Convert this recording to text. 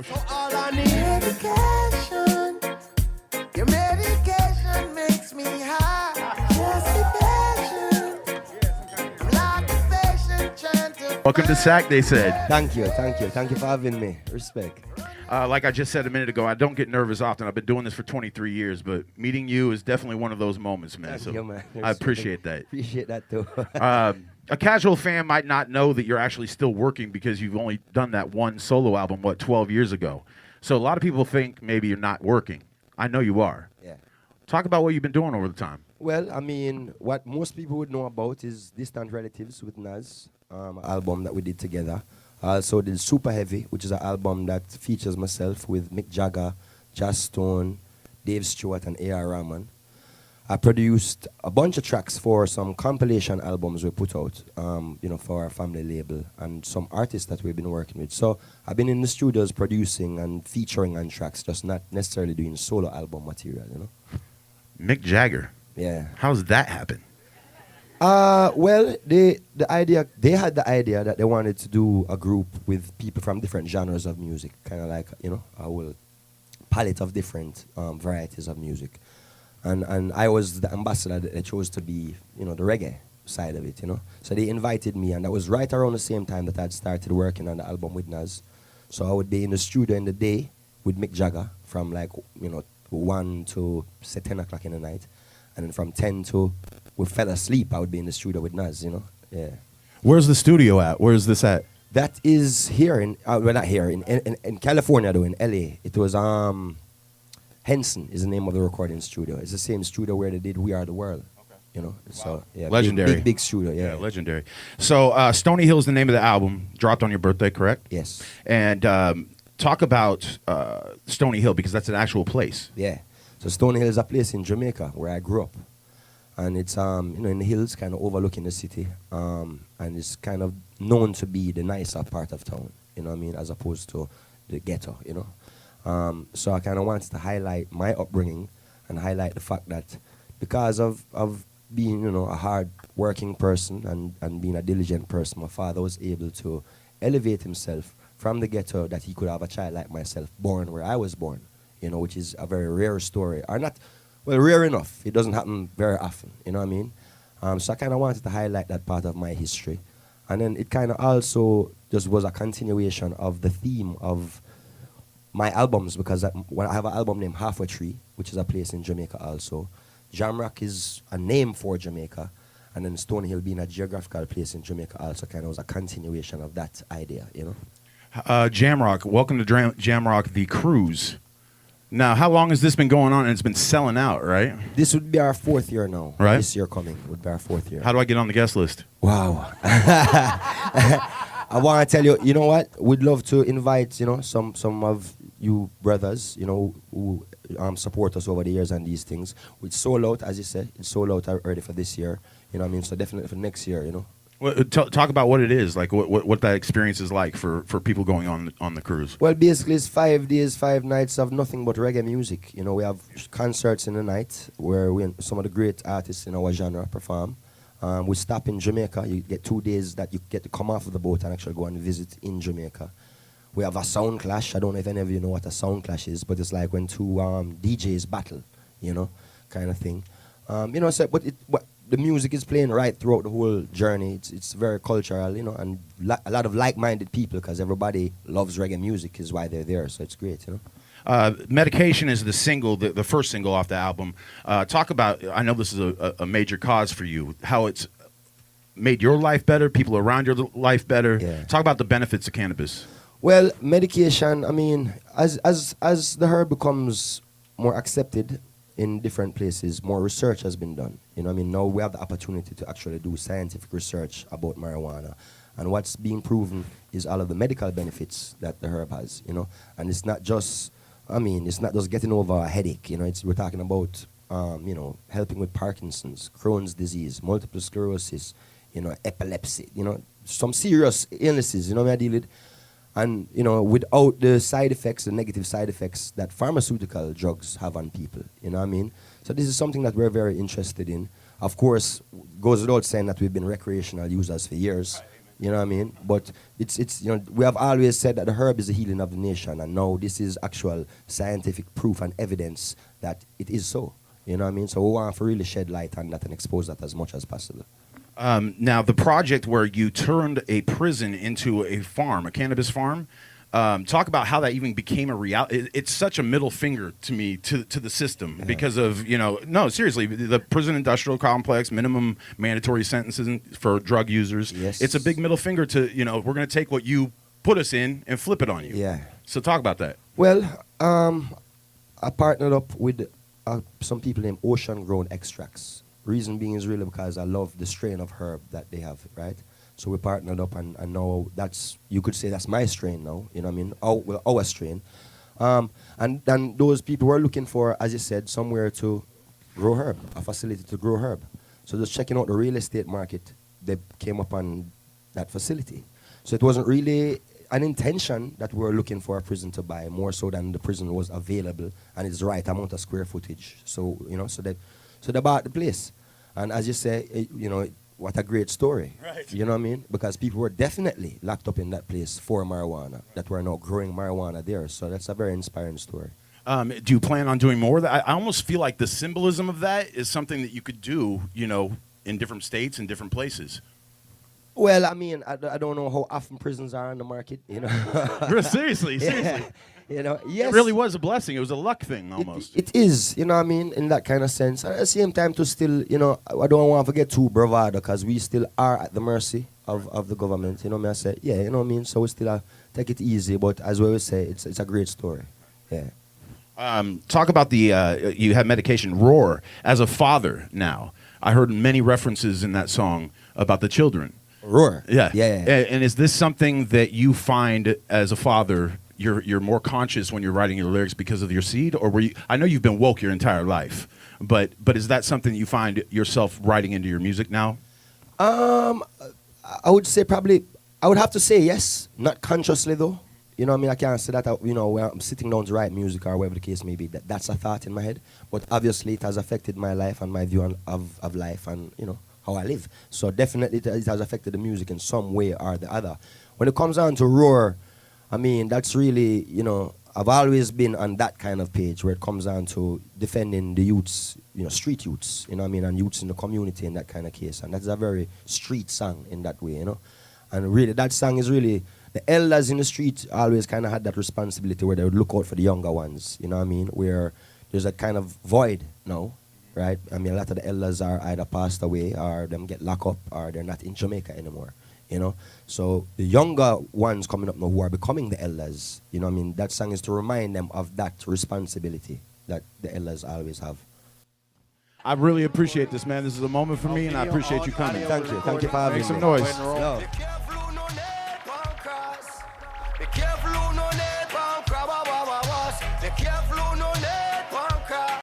So all I need medication. Your medication makes me high. Just medication. I'm like a patient trying to. Welcome to SAC, they said. Thank you for having me. Respect. Like I just said a minute ago, I don't get nervous often. I've been doing this for 23 years, but meeting you is definitely one of those moments, man. Thank you, man. I appreciate that. Appreciate that too. A casual fan might not know that you're actually still working because you've only done that one solo album, 12 years ago. So a lot of people think maybe you're not working. I know you are. Yeah. Talk about what you've been doing over the time. Well, I mean, what most people would know about is Distant Relatives with Nas, album that we did together. Also did Super Heavy, which is an album that features myself with Mick Jagger, Joss Stone, Dave Stewart, and A.R. Rahman. I produced a bunch of tracks for some compilation albums we put out, for our family label and some artists that we've been working with. So I've been in the studios producing and featuring on tracks, just not necessarily doing solo album material, Mick Jagger. Yeah. How's that happen? Well, they had the idea that they wanted to do a group with people from different genres of music, kind of like, a whole palette of different varieties of music. And I was the ambassador that they chose to be, the reggae side of it, So they invited me, and that was right around the same time that I'd started working on the album with Nas. So I would be in the studio in the day with Mick Jagger from 1 to say 10 o'clock in the night. And then from 10 to we fell asleep, I would be in the studio with Nas, Yeah. Where's the studio at? Where's this at? That is here not here, in California though, in LA. It was Henson is the name of the recording studio. It's the same studio where they did We Are the World. Okay. Wow. So yeah, legendary. big studio, yeah. Yeah, legendary. So Stony Hill is the name of the album, dropped on your birthday, correct? Yes. And talk about Stony Hill, because that's an actual place. Yeah. So Stony Hill is a place in Jamaica where I grew up. And it's in the hills, kind of overlooking the city. And it's kind of known to be the nicer part of town, as opposed to the ghetto, So I kind of wanted to highlight my upbringing and highlight the fact that because of being, a hard-working person and being a diligent person, my father was able to elevate himself from the ghetto, that he could have a child like myself born where I was born, which is a very rare story. Or not, well, rare enough. It doesn't happen very often, you know what I mean? So I kind of wanted to highlight that part of my history. And then it kind of also just was a continuation of the theme of my albums, because I have an album named Halfway Tree, which is a place in Jamaica also. Jamrock is a name for Jamaica, and then Stony Hill being a geographical place in Jamaica also kind of was a continuation of that idea, Jamrock, welcome to Jamrock, the cruise. Now, how long has this been going on? And it's been selling out, right? This would be our 4th year now. Right. This year coming would be our 4th year. How do I get on the guest list? Wow. I want to tell you, you know what? We'd love to invite, some of you brothers, who support us over the years and these things. It's sold out, as you said. It's sold out already for this year. So definitely for next year, Well, talk about what it is, like what that experience is like for people going on the cruise. Well, basically it's 5 days, 5 nights of nothing but reggae music. We have concerts in the night where some of the great artists in our genre perform. We stop in Jamaica. You get 2 days that you get to come off of the boat and actually go and visit in Jamaica. We have a sound clash. I don't know if any of you know what a sound clash is, but it's like when two DJs battle, kind of thing. But the music is playing right throughout the whole journey. It's very cultural, and a lot of like-minded people, because everybody loves reggae music is why they're there. So it's great, Medication is the single, the first single off the album. Talk about, I know this is a major cause for you, how it's made your life better, people around your life better. Yeah. Talk about the benefits of cannabis. Well, medication, I mean, as the herb becomes more accepted in different places, more research has been done. Now we have the opportunity to actually do scientific research about marijuana. And what's being proven is all of the medical benefits that the herb has, And it's not just, it's not just getting over a headache, we're talking about, helping with Parkinson's, Crohn's disease, multiple sclerosis, epilepsy, some serious illnesses, I deal with. And, without the side effects, the negative side effects that pharmaceutical drugs have on people, So this is something that we're very interested in. Of course, goes without saying that we've been recreational users for years. You know what I mean? But it's you know, we have always said that the herb is the healing of the nation, and now this is actual scientific proof and evidence that it is so. You know what I mean? So we want to really shed light on that and expose that as much as possible. Now, the project where you turned a prison into a farm, a cannabis farm, talk about how that even became a reality. It's such a middle finger to me to the system because of, you know, no, seriously, the prison industrial complex, minimum mandatory sentences for drug users. Yes. It's a big middle finger to, you know, we're going to take what you put us in and flip it on you. Yeah. So talk about that. Well, I partnered up with some people named Ocean Grown Extracts. Reason being is really because I love the strain of herb that they have, right? So we partnered up, and now that's, you could say that's my strain now, you know what I mean? Our strain. And then those people were looking for, as you said, somewhere to grow herb, a facility to grow herb. So just checking out the real estate market, they came upon that facility. So it wasn't really an intention that we were looking for a prison to buy, more so than the prison was available and it's the right amount of square footage. So, you know, so they bought the place. And as you say, you know, what a great story. Right. You know what I mean? Because people were definitely locked up in that place for marijuana, that were now growing marijuana there. So that's a very inspiring story. Do you plan on doing more of that? I almost feel like the symbolism of that is something that you could do, you know, in different states and different places. Well, I mean, I don't know how often prisons are on the market, you know. Seriously. Yeah. You know, yes. It really was a blessing. It was a luck thing almost. It is, you know what I mean, in that kind of sense. And at the same time, to still, you know, I don't want to get too bravado because we still are at the mercy of the government. You know what I say? Yeah, you know what I mean? So we still take it easy. But as we always say, it's a great story. Yeah. Talk about the, you have medication, Roar. As a father now, I heard many references in that song about the children. Roar. Yeah. Yeah. And is this something that you find as a father, you're more conscious when you're writing your lyrics because of your seed, or were you? I know you've been woke your entire life, but is that something you find yourself writing into your music now? I would say probably, I would have to say yes, not consciously though. You know what I mean? I can't say that, you know, when I'm sitting down to write music or whatever the case may be, that's a thought in my head. But obviously it has affected my life and my view of life and, you know, how I live. So definitely it has affected the music in some way or the other. When it comes down to Roar, I mean, that's really, you know, I've always been on that kind of page where it comes down to defending the youths, you know, street youths, you know what I mean, and youths in the community in that kind of case. And that's a very street song in that way, you know. And really, that song is really, the elders in the street always kind of had that responsibility where they would look out for the younger ones, you know what I mean, where there's a kind of void now, right? I mean, a lot of the elders are either passed away or them get locked up or they're not in Jamaica anymore, you know. So the younger ones coming up now who are becoming the elders, you know what I mean, that song is to remind them of that responsibility that the elders always have. I really appreciate this, man. This is a moment for me, and I appreciate you coming. Thank you for having me. Make some noise. No.